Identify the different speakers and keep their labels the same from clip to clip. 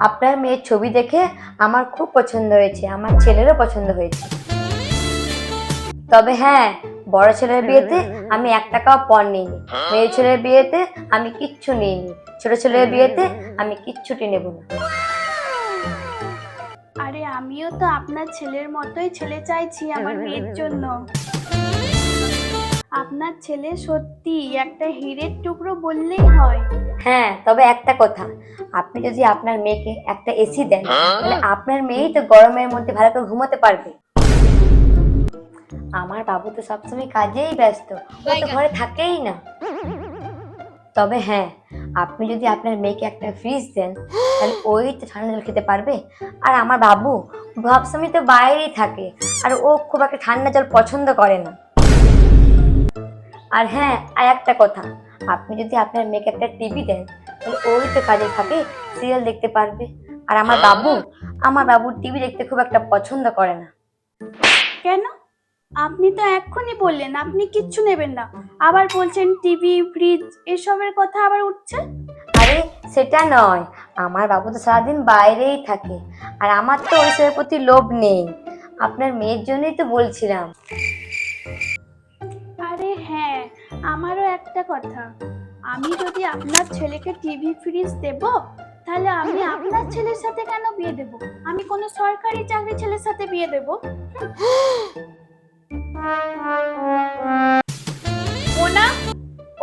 Speaker 1: আপনার মেয়ের ছবি দেখে আমার খুব পছন্দ হয়েছে, আমার ছেলেরও পছন্দ হয়েছে। তবে হ্যাঁ, বড় ছেলের বিয়েতে আমি 1 টাকাও পণ নিইনি, মেয়ে ছেলের বিয়েতে আমি কিচ্ছু নিইনি, ছোট ছেলের বিয়েতে আমি কিচ্ছুটি নেব না।
Speaker 2: আরে আমিও তো আপনার ছেলের মতোই ছেলে চাইছি আমার মেয়ের জন্য। আপনার ছেলে সত্যি একটা হীরের টুকরো বললেই হয়।
Speaker 1: হ্যাঁ, তবে একটা কথা, আপনি যদি আপনার মেয়েকে একটা এসি দেন তাহলে আপনার মেয়েই তো গরমের মধ্যে ভালো করে ঘুমাতে পারবে। আমার বাবু তো সবসময় কাজেই ব্যস্ত, ও তো ঘরে থাকেই না। তবে হ্যাঁ, আপনি যদি আপনার মেয়েকে একটা ফ্রিজ দেন তাহলে ওই তো ঠান্ডা জল খেতে পারবে। আর আমার বাবু সবসময় তো বাইরেই থাকে, আর ও খুব একটা ঠান্ডা জল পছন্দ করে না। আর হ্যাঁ, আর একটা কথা, আপনি যদি আপনার মেয়েকে একটা টিভি দেন তাহলে ওই তো কাজে থাকে, সিরিয়াল দেখতে পারবে। আর আমার বাবুর টিভি দেখতে খুব একটা পছন্দ করে না।
Speaker 2: কেন? আপনি তো এক্ষুনি বললেন আপনি কিচ্ছু নেবেন না, আবার বলছেন টিভি ফ্রিজ এসবের কথা আবার উঠছে।
Speaker 1: আরে সেটা নয়, আমার বাবু তো সারাদিন বাইরেই থাকে, আর আমার তো ওইসবের প্রতি লোভ নেই। আপনার মেয়ের জন্যই তো বলছিলাম।
Speaker 2: আরে হ্যাঁ, আমারও একটা কথা, আমি যদি আপনার ছেলেকে টিভি ফ্রিজ দেব তাহলে আমি আপনার ছেলের সাথে কেন বিয়ে দেব? আমি কোনো সরকারি চাকরি ছেলের সাথে বিয়ে দেব? মোনা,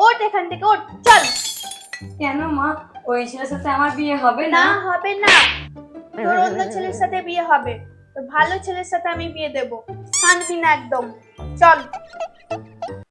Speaker 2: ওঠ এখান থেকে, ওঠ, চল।
Speaker 1: কেন মা, ওই ছেলের সাথে আমার বিয়ে হবে
Speaker 2: না হবে না, তোর অন্য ছেলের সাথে বিয়ে হবে, তো ভালো ছেলের সাথে আমি বিয়ে দেব, শান্তি না একদম, চল।